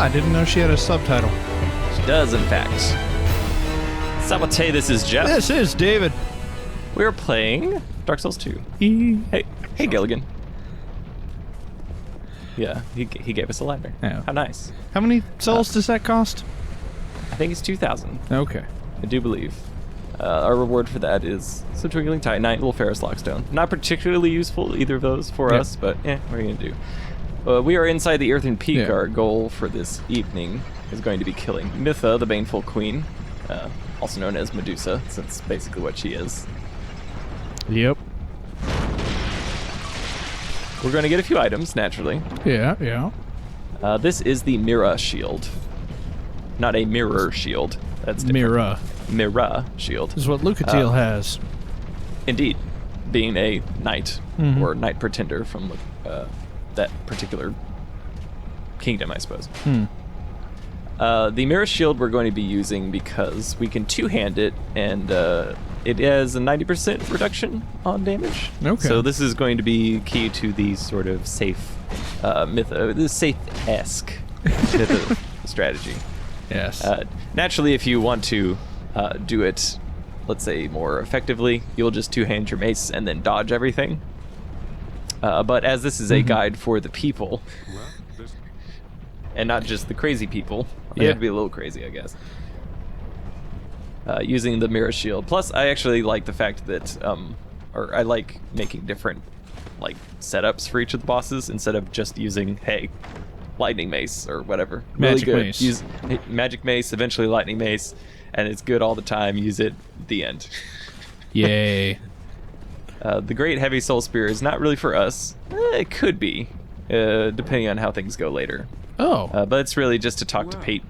I didn't know she had a subtitle. She does, in fact. Sabate, this is Jeff. This is David. We're playing Dark Souls 2. Hey, Gilligan. Yeah, he gave us a ladder. Yeah. How nice. How many souls does that cost? I think it's 2,000. Okay. I do believe. Our reward for that is some Twinkling Titanite, little Ferrous Lockstone. Not particularly useful, either of those for us, but what are you going to do? We are inside the Earthen Peak. Yeah. Our goal for this evening is going to be killing Mytha, the Baneful Queen, also known as Medusa, since basically what she is. Yep. We're going to get a few items, naturally. Yeah. This is the Mirrah Shield. Not a Mirror Shield. That's different. Mirrah Shield. This is what Lucatiel has. Indeed. Being a knight, or knight pretender from that particular kingdom, I suppose. The Mirrah Shield we're going to be using because we can two-hand it, and it has a 90% reduction on damage. Okay. So this is going to be key to the sort of safe Mytha, the safe-esque Mytha strategy. Yes. Naturally, if you want to do it, let's say, more effectively, you'll just two-hand your mace and then dodge everything. But as this is a guide for the people, and not just the crazy people, you have to be a little crazy, I guess. Using the Mirrah Shield. Plus, I actually like the fact that, or I like making different, like, setups for each of the bosses instead of just using, hey, lightning mace or whatever. Magic really good. mace. Use magic mace, eventually lightning mace, and it's good all the time. Use it. The end. Yay. The Great Heavy Soul Spear is not really for us. It could be, depending on how things go later. Oh. But it's really just to talk to Pate.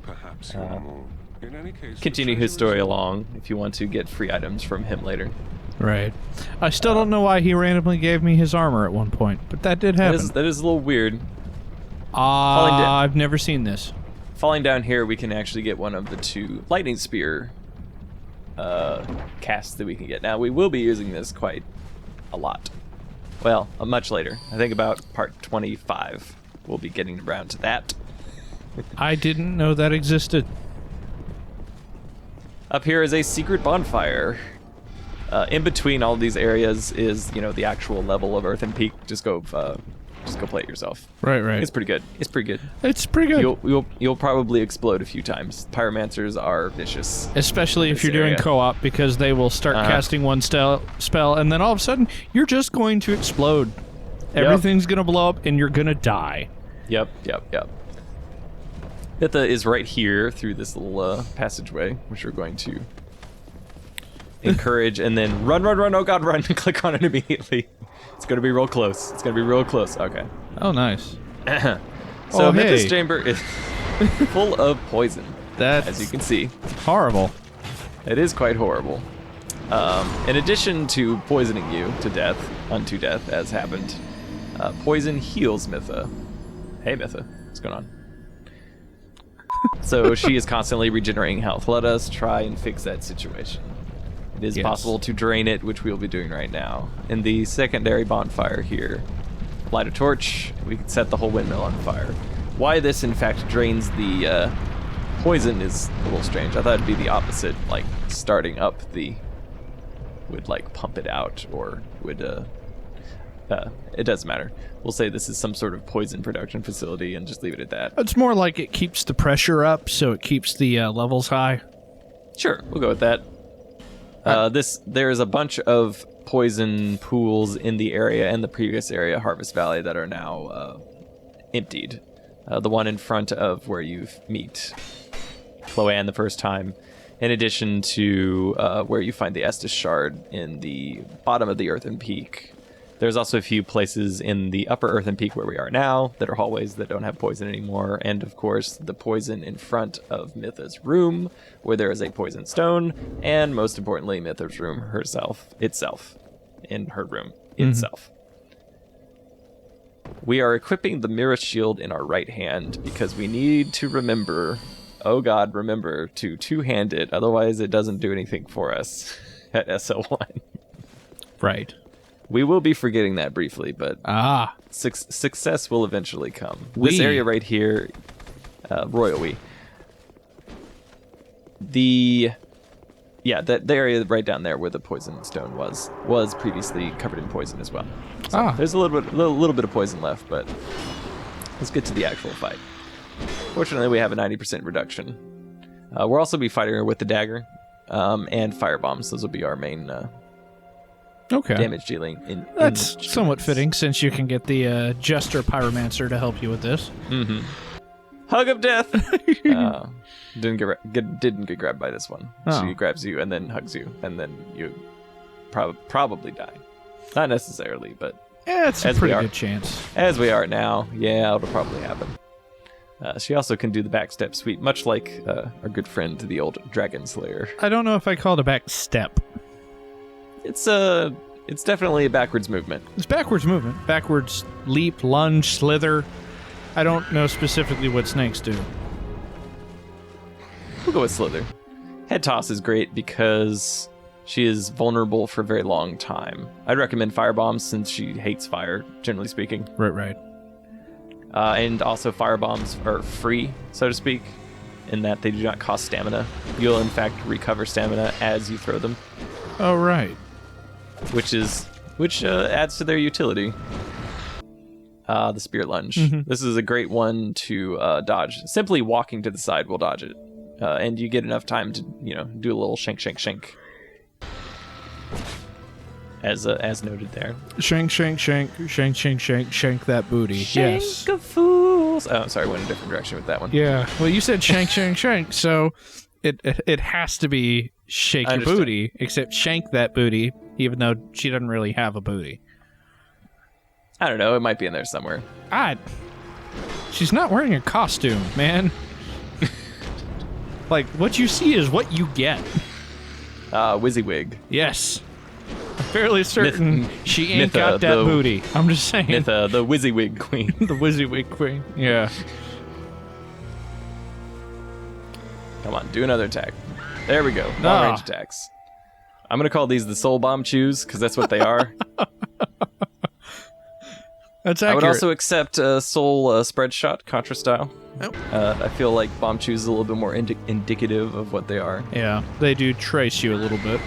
Perhaps in any case, Continue his story along if you want to get free items from him later. Right. I still don't know why he randomly gave me his armor at one point, but that did happen. That is a little weird. I've never seen this. Falling down here, we can actually get one of the two lightning spear casts that we can get. Now, we will be using this quite a lot. Well, much later. I think about part 25. We'll be getting around to that. I didn't know that existed. Up here is a secret bonfire. In between all these areas is, the actual level of Earthen Peak. Just go play it yourself. Right. It's pretty good. It's pretty good. It's pretty good. You'll probably explode a few times. Pyromancers are vicious. Especially if you're doing co-op, because they will start casting one spell, and then all of a sudden, you're just going to explode. Everything's going to blow up, and you're going to die. Yep. Mytha is right here through this little passageway, which we're going to encourage, and then run, oh god, run, click on it immediately. It's going to be real close. Okay. Oh, nice. So Mytha's chamber is full of poison, That's as you can see. horrible. It is quite horrible. In addition to poisoning you to death, unto death, as happened, poison heals Mytha. Hey, Mytha, what's going on? So she is constantly regenerating health. Let us try and fix that situation. It is possible to drain it, which we'll be doing right now. In the secondary bonfire here, light a torch, we can set the whole windmill on fire. Why this, in fact, drains the poison is a little strange. I thought it'd be the opposite, like starting up would like pump it out, or would it doesn't matter. We'll say this is some sort of poison production facility and just leave it at that. It's more like it keeps the pressure up, so it keeps the levels high. Sure, we'll go with that. There's a bunch of poison pools in the area and the previous area, Harvest Valley, that are now emptied. The one in front of where you meet Chloanne the first time, in addition to where you find the Estus Shard in the bottom of the Earthen Peak. There's also a few places in the upper Earthen Peak where we are now that are hallways that don't have poison anymore. And of course, the poison in front of Mytha's room, where there is a poison stone. And most importantly, Mytha's room itself. In her room itself. We are equipping the Mirrah Shield in our right hand because we need to remember, remember to two-hand it. Otherwise, it doesn't do anything for us at SL1. Right. We will be forgetting that briefly, but success will eventually come. This area right here royally. The area right down there where the poison stone was previously covered in poison as well. So there's a little bit of poison left, but let's get to the actual fight. Fortunately, we have a 90% reduction. We'll also be fighting her with the dagger and fire bombs. Those will be our main damage dealing. That's somewhat fitting, since you can get the Jester Pyromancer to help you with this. Mm-hmm. Hug of death. Didn't get grabbed by this one. Oh. She grabs you and then hugs you, and then you probably die. Not necessarily, but yeah, it's a pretty good chance. As we are now, yeah, it'll probably happen. She also can do the backstep sweep, much like our good friend, the old Dragon Slayer. I don't know if I call it a backstep. It's definitely a backwards movement. It's backwards movement. Backwards leap, lunge, slither. I don't know specifically what snakes do. We'll go with slither. Head toss is great because she is vulnerable for a very long time. I'd recommend fire bombs since she hates fire, generally speaking. Right. And also fire bombs are free, so to speak, in that they do not cost stamina. You'll in fact recover stamina as you throw them. Oh, right. Which adds to their utility. The Spirit Lunge. Mm-hmm. This is a great one to dodge. Simply walking to the side will dodge it. And you get enough time to, do a little shank. As noted there. Shank that booty. Shank yes. of fools. Oh, sorry, I went in a different direction with that one. Yeah. Well, you said shank, so it has to be shake your booty, except shank that booty, even though she doesn't really have a booty. I don't know, it might be in there somewhere. She's not wearing a costume, man. Like, what you see is what you get. WYSIWYG. Yes. I'm fairly certain she ain't Mytha, got that booty. I'm just saying. Mytha, the WYSIWYG queen. The WYSIWYG queen. Yeah. Come on, do another attack. There we go. Long range attacks. I'm going to call these the soul bomb chews, because that's what they are. That's accurate. I would also accept soul spread shot, Contra style. Nope. I feel like bomb chews is a little bit more indicative of what they are. Yeah, they do trace you a little bit.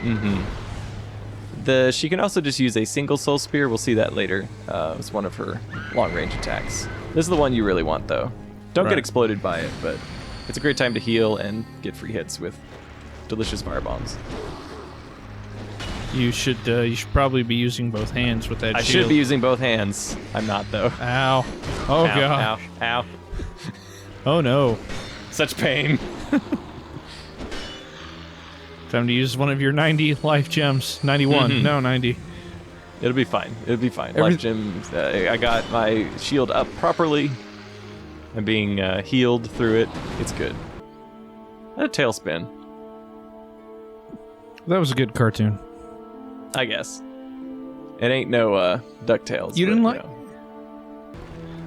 Mm-hmm. She can also just use a single soul spear. We'll see that later. It's one of her long range attacks. This is the one you really want, though. Don't get exploded by it, but it's a great time to heal and get free hits with delicious fire bombs. You should probably be using both hands with that shield. I should be using both hands. I'm not, though. Ow. Oh, ow, God. Ow. Oh, no. Such pain. Time to use one of your 90 life gems. 91. Mm-hmm. No, 90. It'll be fine. Life gems. I got my shield up properly. I'm being healed through it. It's good. A tailspin. That was a good cartoon. I guess. It ain't no DuckTales. You didn't like?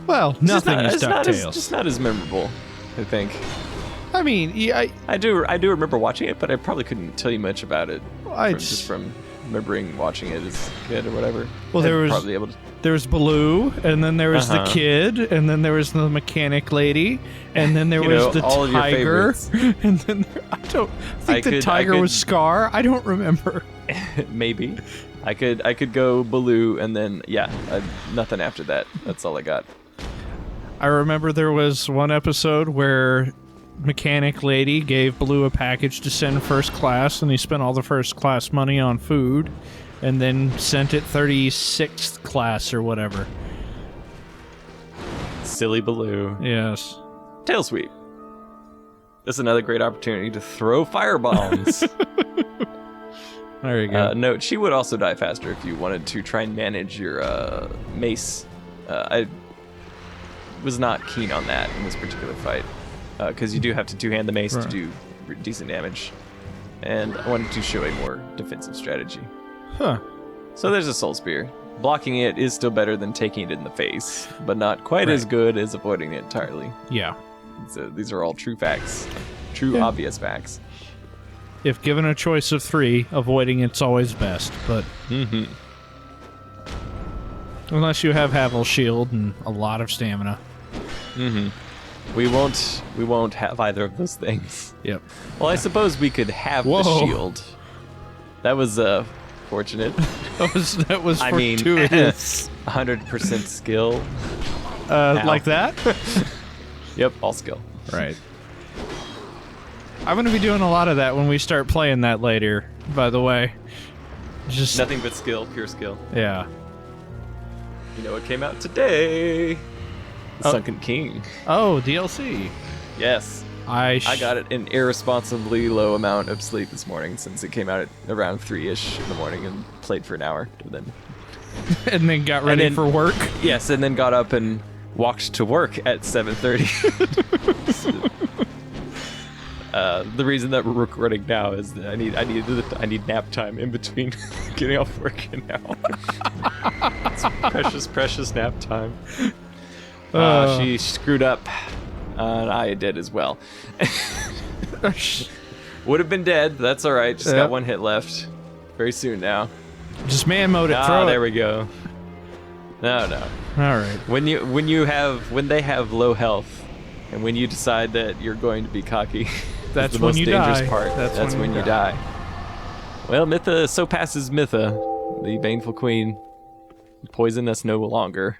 Well, nothing is DuckTales. It's just not as memorable, I think. I mean, yeah, I do remember watching it, but I probably couldn't tell you much about it. Just from remembering watching it as a kid or whatever. Well, there was Baloo, and then there was the kid, and then there was the mechanic lady, and then there was the tiger, and then I think the tiger was Scar. I don't remember. Maybe. I could go Baloo, and then nothing after that. That's all I got. I remember there was one episode where mechanic lady gave Baloo a package to send first class, and he spent all the first class money on food, and then sent it 36th class or whatever. Silly Baloo. Yes. Tail sweep. This is another great opportunity to throw firebombs. There you go. Note, she would also die faster if you wanted to try and manage your mace. I was not keen on that in this particular fight, because you do have to two-hand the mace to do decent damage, and I wanted to show a more defensive strategy. Huh. So there's a soul spear. Blocking it is still better than taking it in the face, but not quite as good as avoiding it entirely. Yeah. So these are all true facts. Obvious facts. If given a choice of 3, avoiding it's always best, but... Mm-hmm. Unless you have Havel Shield and a lot of stamina. Mm-hmm. We won't have either of those things. Yep. Well, I suppose we could have the shield. That was fortunate. That was I mean, fortuitous. 100% skill. Like that? Yep, all skill. Right. I'm going to be doing a lot of that when we start playing that later, by the way. Just nothing but skill, pure skill. Yeah. You know what came out today? The Sunken King. Oh, DLC. Yes. I got it an irresponsibly low amount of sleep this morning since it came out at around 3-ish in the morning and played for an hour. And then got ready for work? Yes, and then got up and walked to work at 7:30. The reason that we're recording now is that I need nap time in between getting off work and now. It's precious nap time. She screwed up, and I did as well. Would have been dead. That's all right. Just got one hit left. Very soon now. Just man mode it. Throw there it. we go. No. All right. When they have low health, and when you decide that you're going to be cocky, that's the when most you dangerous die. part. That's when you die. Well, Mytha so passes Mytha, the Baneful Queen. Poison us no longer.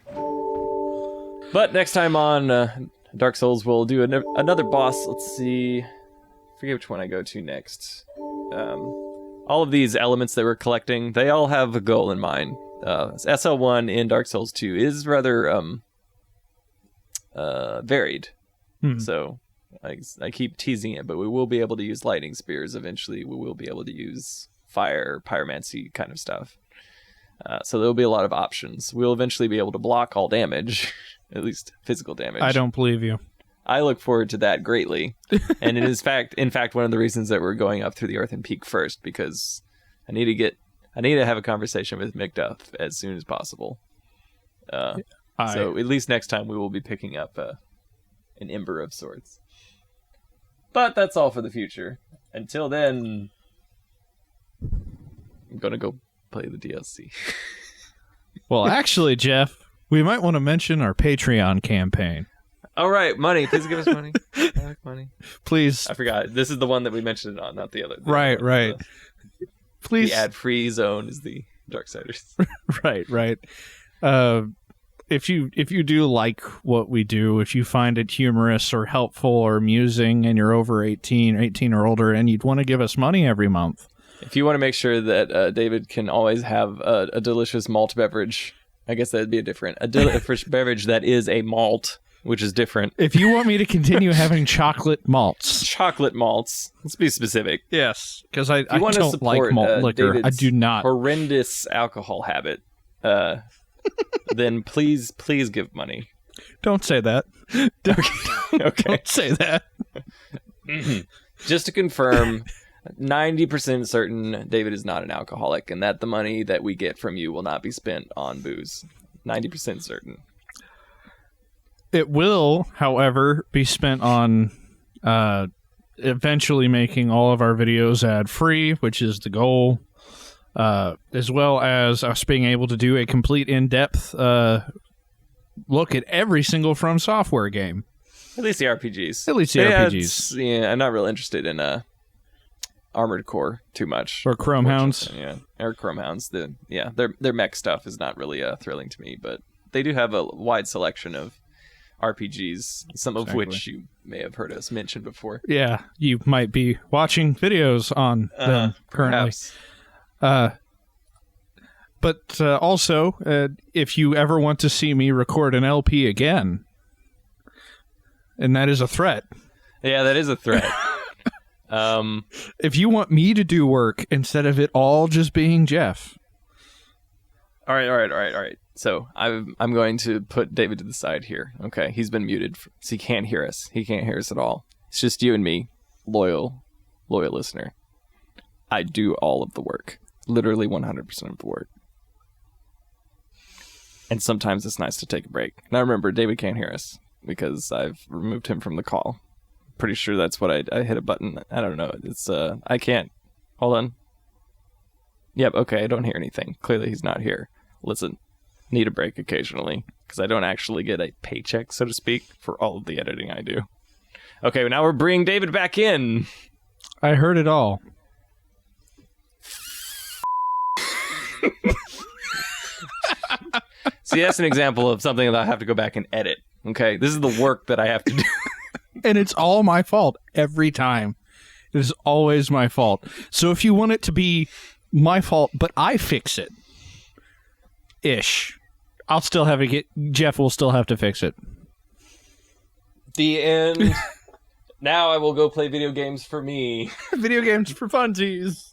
But next time on Dark Souls, we'll do another boss. Let's see. I forget which one I go to next. All of these elements that we're collecting, they all have a goal in mind. SL1 in Dark Souls 2 is rather varied. So I keep teasing it, but we will be able to use lightning spears eventually. We will be able to use fire, pyromancy kind of stuff. So there'll be a lot of options. We'll eventually be able to block all damage, at least physical damage. I don't believe you. I look forward to that greatly. And it is in fact one of the reasons that we're going up through the Earthen Peak first, because I need to have a conversation with Mytha as soon as possible. So at least next time we will be picking up an ember of sorts. But that's all for the future. Until then, I'm gonna go play the DLC. Well, actually, Jeff, we might want to mention our Patreon campaign. All right, money. Please give us money. I like money. Please. I forgot. This is the one that we mentioned it on, not the other. Right. Please. The ad-free zone is the Darksiders. Right. If you do like what we do, if you find it humorous or helpful or amusing, and you're over 18 or older, and you'd want to give us money every month. If you want to make sure that David can always have a delicious malt beverage, I guess that'd be a delicious beverage that is a malt, which is different. If you want me to continue having chocolate malts. Chocolate malts. Let's be specific. Yes, because I want don't like malt liquor. David's I do not. Horrendous alcohol habit. Then please give money. Don't say that. Okay. Don't say that. Just to confirm, 90% certain David is not an alcoholic, and that the money that we get from you will not be spent on booze. 90% certain. It will, however, be spent on eventually making all of our videos ad-free, which is the goal, as well as us being able to do a complete in-depth look at every single From Software game. At least the RPGs. RPGs. Yeah, I'm not real interested in Armored Core too much. Or Chrome Hounds. Yeah, or Chrome Hounds. Their mech stuff is not really thrilling to me, but they do have a wide selection of RPGs, some of which you may have heard us mention before. Yeah, you might be watching videos on them currently. But also, if you ever want to see me record an LP again, and that is a threat. Yeah, that is a threat. If you want me to do work instead of it all just being Jeff. All right. So I'm going to put David to the side here. Okay, he's been muted, so he can't hear us. He can't hear us at all. It's just you and me, loyal listener. I do all of the work, literally 100% of the work. And sometimes it's nice to take a break. Now remember, David can't hear us because I've removed him from the call. Pretty sure that's what I hit a button. I don't know. It's I can't. Hold on. Yep. Okay. I don't hear anything. Clearly he's not here. Listen. Need a break occasionally, because I don't actually get a paycheck, so to speak, for all of the editing I do. Okay, now we're bringing David back in. I heard it all. See, that's an example of something that I have to go back and edit. Okay, this is the work that I have to do. And it's all my fault every time. It is always my fault. So if you want it to be my fault, but I fix it, I'll still have to Jeff will still have to fix it. The end. Now I will go play video games for me. Video games for funsies.